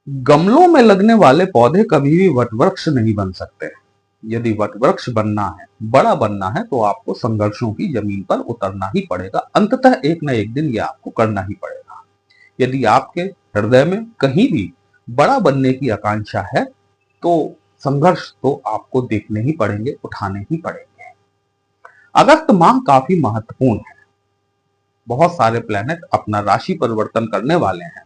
गमलों में लगने वाले पौधे कभी भी वटवृक्ष नहीं बन सकते। यदि वटवृक्ष बनना है, बड़ा बनना है, तो आपको संघर्षों की जमीन पर उतरना ही पड़ेगा। अंततः एक न एक दिन यह आपको करना ही पड़ेगा। यदि आपके हृदय में कहीं भी बड़ा बनने की आकांक्षा है, तो संघर्ष तो आपको देखने ही पड़ेंगे, उठाने ही पड़ेंगे। अगस्त माह काफी महत्वपूर्ण है। बहुत सारे प्लैनेट अपना राशि परिवर्तन करने वाले हैं।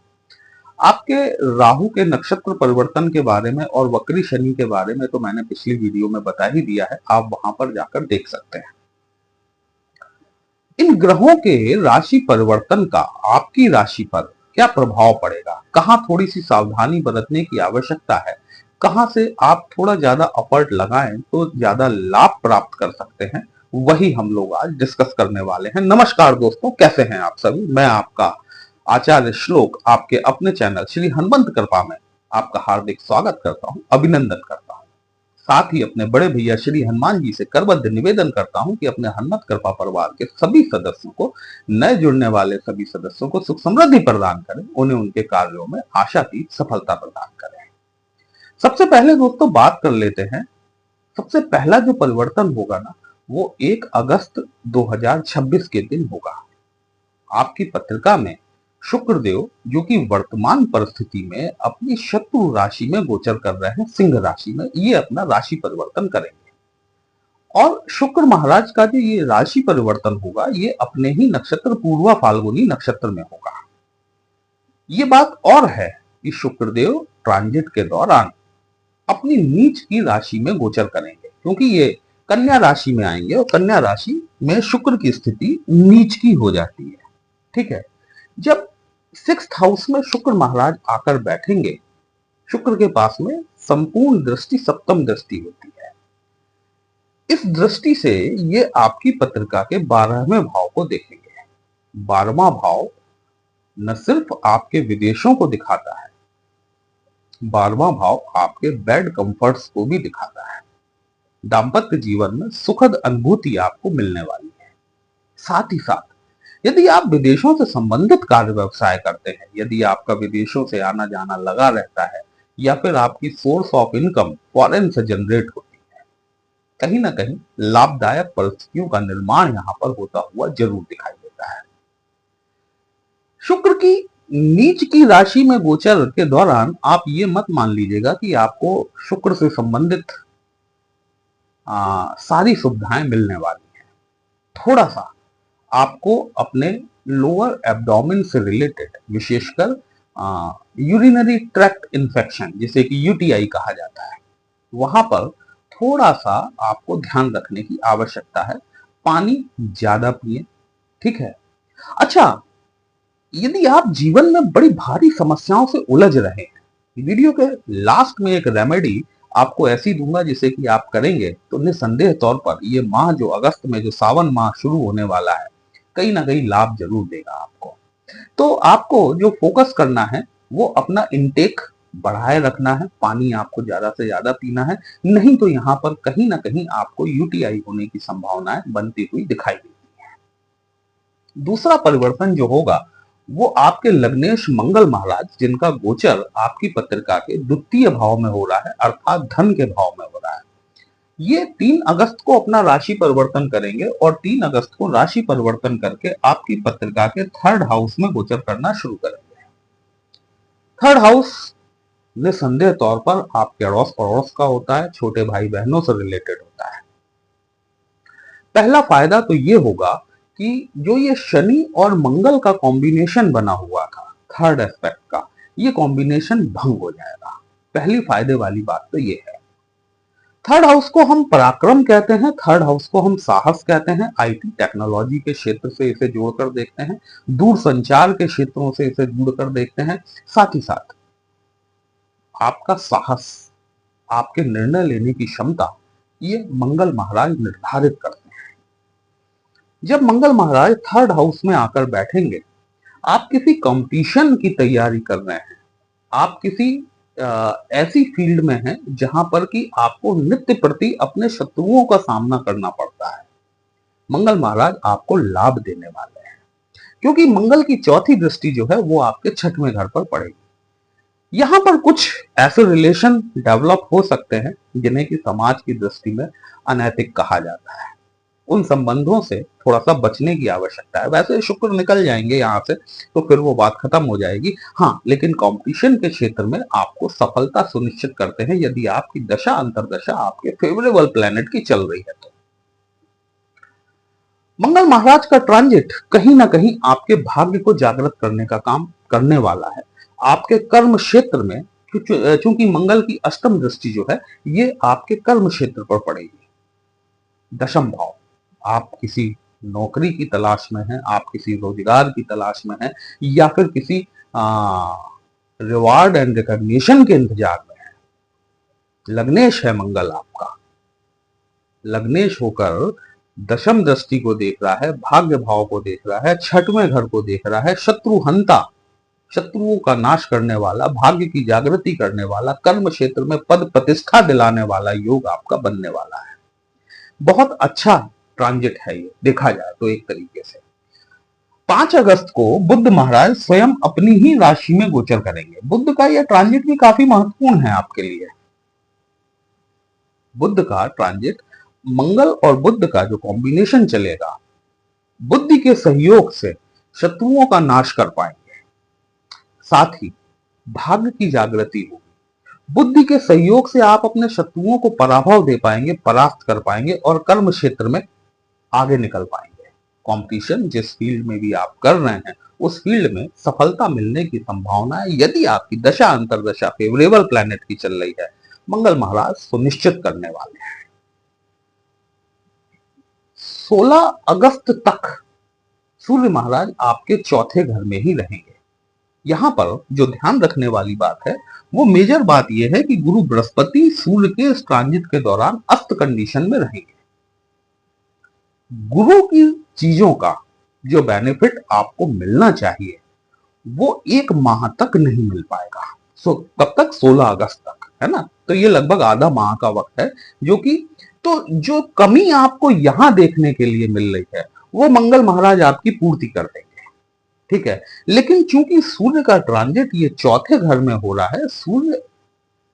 आपके राहु के नक्षत्र परिवर्तन के बारे में और वक्री शनि के बारे में तो मैंने पिछली वीडियो में बता ही दिया है, आप वहां पर जाकर देख सकते हैं। इन ग्रहों के राशि परिवर्तन का आपकी राशि पर क्या प्रभाव पड़ेगा, कहां थोड़ी सी सावधानी बरतने की आवश्यकता है, कहां से आप थोड़ा ज्यादा एफर्ट लगाएं तो ज्यादा लाभ प्राप्त कर सकते हैं, वही हम लोग आज डिस्कस करने वाले हैं। नमस्कार दोस्तों, कैसे हैं आप सभी। मैं आपका आचार्य श्लोक आपके अपने चैनल श्री हनुमंत कृपा में आपका हार्दिक स्वागत करता हूं, अभिनंदन करता हूं। साथ ही अपने बड़े भैया श्री हनुमान जी से करबद्ध निवेदन करता हूं कि अपने हनुमत कृपा परिवार के सभी सदस्यों को, नए जुड़ने वाले सभी सदस्यों को सुख समृद्धि प्रदान करें, उन्हें उनके कार्यों में आशा की सफलता प्रदान करें। सबसे पहले दोस्तों बात कर लेते हैं। सबसे पहला जो परिवर्तन होगा ना, वो 1 अगस्त 2026 के दिन होगा। आपकी पत्रिका में शुक्रदेव, जो कि वर्तमान परिस्थिति में अपनी शत्रु राशि में गोचर कर रहे हैं, सिंह राशि में, ये अपना राशि परिवर्तन करेंगे। और शुक्र महाराज का जो ये राशि परिवर्तन होगा, ये अपने ही नक्षत्र पूर्वा फाल्गुनी नक्षत्र में होगा। ये बात और है कि शुक्रदेव ट्रांजिट के दौरान अपनी नीच की राशि में गोचर करेंगे, क्योंकि ये कन्या राशि में आएंगे और कन्या राशि में शुक्र की स्थिति नीच की हो जाती है। ठीक है। जब 6th हाउस में शुक्र महाराज आकर बैठेंगे, शुक्र के पास में संपूर्ण दृष्टि सप्तम दृष्टि होती है। इस दृष्टि से ये आपकी पत्रिका के 12वें भाव को देखेंगे। 12वां भाव न सिर्फ आपके विदेशों को दिखाता है, 12वां भाव आपके बेड कंफर्ट्स को भी दिखाता है। दाम्पत्य जीवन में सुखद अनुभूति आपको मिलने वाली है। साथ ही साथ यदि आप विदेशों से संबंधित कार्य व्यवसाय करते हैं, यदि आपका विदेशों से आना जाना लगा रहता है, या फिर आपकी सोर्स ऑफ इनकम फॉरेन से जनरेट होती है, कहीं ना कहीं लाभदायक परिस्थितियों का निर्माण यहां पर होता हुआ जरूर दिखाई देता है। शुक्र की नीच की राशि में गोचर के दौरान आप ये मत मान लीजिएगा कि आपको शुक्र से संबंधित सारी सुविधाएं मिलने वाली हैं। थोड़ा सा आपको अपने लोअर एब्डोमेन से रिलेटेड, विशेषकर यूरिनरी ट्रैक्ट इन्फेक्शन, जिसे कि यूटीआई कहा जाता है, वहां पर थोड़ा सा आपको ध्यान रखने की आवश्यकता है। पानी ज्यादा पिए। ठीक है। अच्छा, यदि आप जीवन में बड़ी भारी समस्याओं से उलझ रहे हैं, वीडियो के लास्ट में एक रेमेडी आपको ऐसी दूंगा जिसे कि आप करेंगे तो निसंदेह तौर पर ये माह, जो अगस्त में जो सावन माह शुरू होने वाला है, कहीं ना कहीं लाभ जरूर देगा आपको। तो आपको जो फोकस करना है वो अपना इनटेक बढ़ाए रखना है। पानी आपको ज्यादा से ज्यादा पीना है, नहीं तो यहां पर कहीं ना कहीं आपको यूटीआई होने की संभावनाएं बनती हुई दिखाई देती है। दूसरा परिवर्तन जो होगा वो आपके लग्नेश मंगल महाराज, जिनका गोचर आपकी पत्रिका के द्वितीय भाव में हो रहा है, अर्थात धन के भाव में हो रहा है। ये 3 अगस्त को अपना राशि परिवर्तन करेंगे और 3 अगस्त को राशि परिवर्तन करके आपकी पत्रिका के 3rd हाउस में गोचर करना शुरू करेंगे। 3rd हाउस निसंदेह तौर पर आपके अड़ोस पड़ोस का होता है, छोटे भाई बहनों से रिलेटेड होता है। पहला फायदा तो ये होगा कि जो ये शनि और मंगल का कॉम्बिनेशन बना हुआ था, 3rd एस्पेक्ट का, ये कॉम्बिनेशन भंग हो जाएगा। पहली फायदे वाली बात तो ये है। 3rd हाउस को हम पराक्रम कहते हैं, 3rd हाउस को हम साहस कहते हैं। आईटी टेक्नोलॉजी के क्षेत्र से इसे जोड़कर देखते हैं, दूर संचार के क्षेत्रों से इसे जोड़कर देखते हैं। साथ ही साथ आपका साहस, आपके निर्णय लेने की क्षमता, ये मंगल महाराज निर्धारित करते हैं। जब मंगल महाराज 3rd हाउस में आकर बैठेंगे, आप किसी कंपटीशन की तैयारी कर रहे हैं, आप किसी ऐसी फील्ड में हैं जहां पर कि आपको नित्य प्रति अपने शत्रुओं का सामना करना पड़ता है, मंगल महाराज आपको लाभ देने वाले हैं, क्योंकि मंगल की चौथी दृष्टि जो है वो आपके 6वें घर पर पड़ेगी। यहां पर कुछ ऐसे रिलेशन डेवलप हो सकते हैं जिन्हें कि समाज की दृष्टि में अनैतिक कहा जाता है। उन संबंधों से थोड़ा सा बचने की आवश्यकता है। वैसे शुक्र निकल जाएंगे यहाँ से तो फिर वो बात खत्म हो जाएगी। हाँ, लेकिन कंपटीशन के क्षेत्र में आपको सफलता सुनिश्चित करते हैं यदि आपकी दशा अंतरदशा आपके फेवरेबल प्लेनेट की चल रही है तो। मंगल महाराज का ट्रांजिट कहीं ना कहीं आपके भाग्य को जागृत करने का काम करने वाला है। आपके कर्म क्षेत्र में चूंकि मंगल की अष्टम दृष्टि जो है ये आपके कर्म क्षेत्र पर पड़ेगी, दशम भाव। आप किसी नौकरी की तलाश में हैं, आप किसी रोजगार की तलाश में हैं, या फिर किसी रिवार्ड एंड रिकॉग्निशन के इंतजार में हैं। लग्नेश है मंगल आपका, लग्नेश होकर दशम दृष्टि को देख रहा है, भाग्य भाव को देख रहा है, छठवें घर को देख रहा है। शत्रुहंता, शत्रुओं का नाश करने वाला, भाग्य की जागृति करने वाला, कर्म क्षेत्र में पद प्रतिष्ठा दिलाने वाला योग आपका बनने वाला है। बहुत अच्छा ट्रांजिट है ये देखा जाए तो एक तरीके से। 5 अगस्त को बुद्ध महाराज स्वयं अपनी ही राशि में गोचर करेंगे। बुद्ध का यह ट्रांजिट भी काफी महत्वपूर्ण है आपके लिए। बुद्ध का ट्रांजिट, मंगल और बुद्ध का जो कॉम्बिनेशन चलेगा, बुद्धि के सहयोग से शत्रुओं का नाश कर पाएंगे, साथ ही भाग्य की जागृति होगी। बुद्धि के सहयोग से आप अपने शत्रुओं को पराभव दे पाएंगे, परास्त कर पाएंगे और कर्म क्षेत्र में आगे निकल पाएंगे। कंपटीशन जिस फील्ड में भी आप कर रहे हैं उस फील्ड में सफलता मिलने की संभावना है यदि आपकी दशा अंतरदशा फेवरेबल प्लैनेट की चल रही है। मंगल महाराज सुनिश्चित करने वाले हैं। 16 अगस्त तक सूर्य महाराज आपके चौथे घर में ही रहेंगे। यहां पर जो ध्यान रखने वाली बात है वो मेजर बात यह है कि गुरु बृहस्पति सूर्य के इस ट्रांजिट के दौरान अस्त कंडीशन में रहेंगे। गुरु की चीजों का जो बेनिफिट आपको मिलना चाहिए वो 1 माह तक नहीं मिल पाएगा। कब तक? 16 अगस्त तक, है ना। तो ये लगभग आधा माह का वक्त है जो कि, तो जो कमी आपको यहां देखने के लिए मिल रही है वो मंगल महाराज आपकी पूर्ति कर देंगे, ठीक है। लेकिन चूंकि सूर्य का ट्रांजिट ये चौथे घर में हो रहा है, सूर्य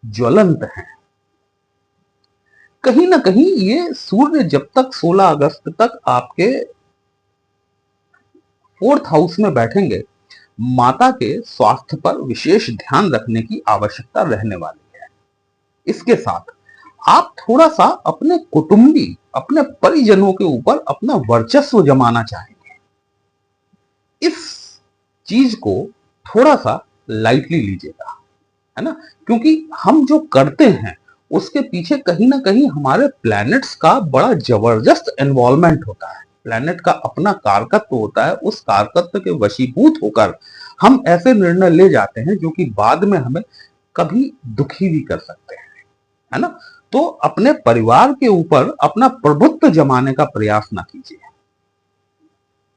ज्वलंत है। कहीं ना कहीं ये सूर्य जब तक 16 अगस्त तक आपके 4th हाउस में बैठेंगे, माता के स्वास्थ्य पर विशेष ध्यान रखने की आवश्यकता रहने वाली है। इसके साथ आप थोड़ा सा अपने कुटुंबी, अपने परिजनों के ऊपर अपना वर्चस्व जमाना चाहेंगे। इस चीज को थोड़ा सा लाइटली लीजिएगा, है ना, क्योंकि हम जो करते हैं उसके पीछे कहीं ना कहीं हमारे प्लैनेट्स का बड़ा जबरदस्त इन्वॉल्वमेंट होता है। प्लैनेट का अपना कारकत्व होता है, उस कारकत्व के वशीभूत होकर हम ऐसे निर्णय ले जाते हैं जो कि बाद में हमें कभी दुखी भी कर सकते हैं, है ना। तो अपने परिवार के ऊपर अपना प्रभुत्व जमाने का प्रयास ना कीजिए।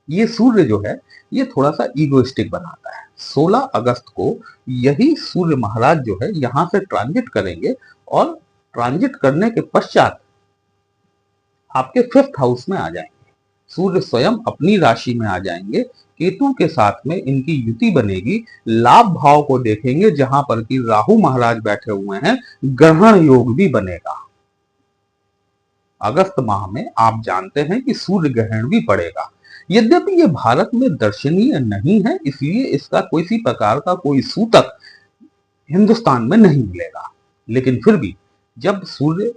ये सूर्य जो है ये थोड़ा सा ईगोइस्टिक बनाता है। 16 अगस्त को यही सूर्य महाराज जो है यहां से ट्रांजिट करेंगे और ट्रांजिट करने के पश्चात आपके 5th हाउस में आ जाएंगे। सूर्य स्वयं अपनी राशि में आ जाएंगे, केतु के साथ में इनकी युति बनेगी। लाभ भाव को देखेंगे जहां पर कि राहु महाराज बैठे हुए हैं, ग्रहण योग भी बनेगा। अगस्त माह में आप जानते हैं कि सूर्य ग्रहण भी पड़ेगा। यद्यपि ये भारत में दर्शनीय नहीं है, इसलिए इसका किसी प्रकार का कोई सूतक हिंदुस्तान में नहीं मिलेगा, लेकिन फिर भी जब सूर्य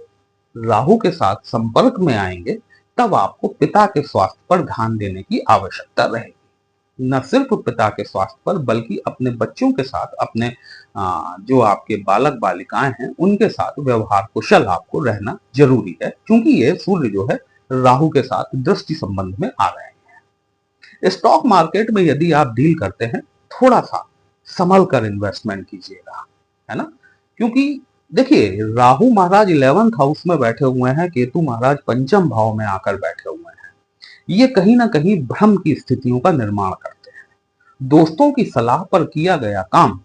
राहु के साथ संपर्क में आएंगे तब आपको पिता के स्वास्थ्य पर ध्यान देने की आवश्यकता रहेगी। न सिर्फ पिता के स्वास्थ्य पर बल्कि अपने बच्चों के साथ, अपने जो आपके बालक बालिकाएं हैं उनके साथ व्यवहार कुशल आपको रहना जरूरी है, क्योंकि ये सूर्य जो है राहु के साथ दृष्टि संबंध में आ रहे हैं। स्टॉक मार्केट में यदि आप डील करते हैं थोड़ा सा संभल कर इन्वेस्टमेंट कीजिएगा, है ना, क्योंकि देखिए राहु महाराज 11th हाउस में बैठे हुए हैं, केतु महाराज पंचम भाव में आकर बैठे हुए हैं। ये कहीं ना कहीं भ्रम की स्थितियों का निर्माण करते हैं। दोस्तों की सलाह पर किया गया काम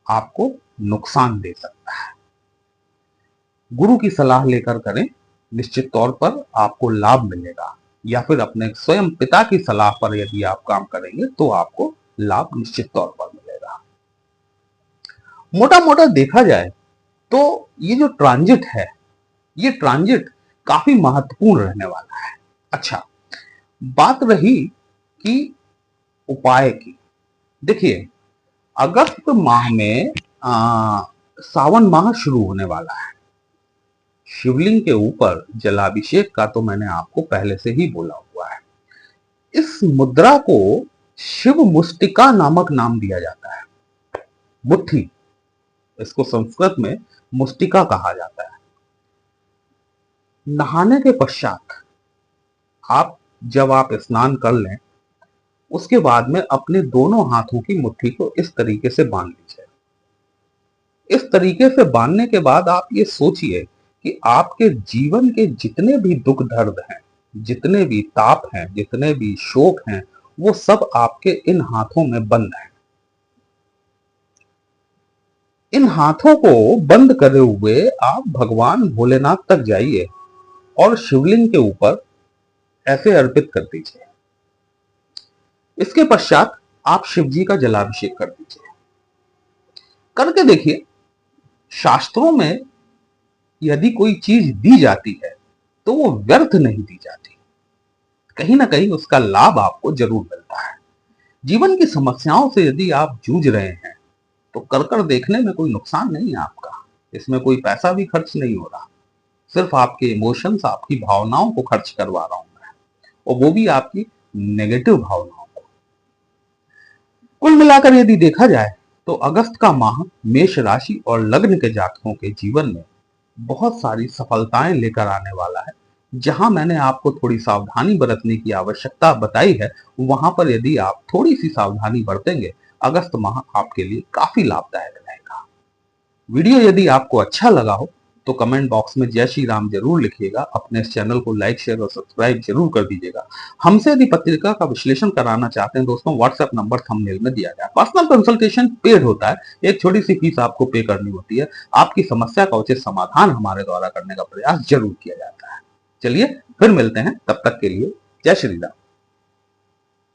आपको नुकसान दे सकता है। गुरु की सलाह लेकर करें, निश्चित तौर पर आपको लाभ मिलेगा, या फिर अपने स्वयं पिता की सलाह पर यदि आप काम करेंगे तो आपको लाभ निश्चित तौर पर मिलेगा। मोटा मोटा देखा जाए तो ये जो ट्रांजिट है, ये ट्रांजिट काफी महत्वपूर्ण रहने वाला है। अच्छा, बात रही कि उपाय की। देखिए, अगस्त माह में सावन माह शुरू होने वाला है। शिवलिंग के ऊपर जलाभिषेक का तो मैंने आपको पहले से ही बोला हुआ है। इस मुद्रा को शिव मुष्टिका नामक नाम दिया जाता है। मुट्ठी, इसको संस्कृत में मुष्टिका कहा जाता है। नहाने के पश्चात जब आप स्नान कर लें, उसके बाद में अपने दोनों हाथों की मुट्ठी को इस तरीके से बांध लीजिए। इस तरीके से बांधने के बाद आप ये सोचिए कि आपके जीवन के जितने भी दुख दर्द हैं, जितने भी ताप हैं, जितने भी शोक हैं, वो सब आपके इन हाथों में बंद हैं। इन हाथों को बंद करे हुए आप भगवान भोलेनाथ तक जाइए और शिवलिंग के ऊपर ऐसे अर्पित कर दीजिए। इसके पश्चात आप शिव जी का जलाभिषेक कर दीजिए। करके देखिए, शास्त्रों में यदि कोई चीज दी जाती है तो वो व्यर्थ नहीं दी जाती, कहीं ना कहीं उसका लाभ आपको जरूर मिलता है। जीवन की समस्याओं से यदि आप जूझ रहे हैं तो कर देखने में कोई नुकसान नहीं है आपका। इसमें कोई पैसा भी खर्च नहीं हो रहा, सिर्फ आपके इमोशंस, आपकी भावनाओं को खर्च करवा रहा हूं मैं, और वो भी आपकी नेगेटिव भावनाओं को। कुल मिलाकर यदि देखा जाए तो अगस्त का माह मेष राशि और लग्न के जातकों के जीवन में बहुत सारी सफलताएं लेकर आने वाला है। जहां मैंने आपको थोड़ी सावधानी बरतने की आवश्यकता बताई है, वहां पर यदि आप थोड़ी सी सावधानी बरतेंगे, अगस्त माह आपके लिए काफी लाभदायक रहेगा। वीडियो यदि आपको अच्छा लगा हो तो कमेंट बॉक्स में जय श्री राम जरूर लिखिएगा। अपने इस चैनल को लाइक, शेयर और सब्सक्राइब जरूर कर दीजिएगा। हमसे यदि पत्रिका का विश्लेषण कराना चाहते हैं दोस्तों, व्हाट्सएप नंबर थंबनेल में दिया गया। पर्सनल कंसल्टेशन पेड होता है, एक छोटी सी फीस आपको पे करनी होती है। आपकी समस्या का उचित समाधान हमारे द्वारा करने का प्रयास जरूर किया जाता है। चलिए फिर मिलते हैं, तब तक के लिए जय श्री राम।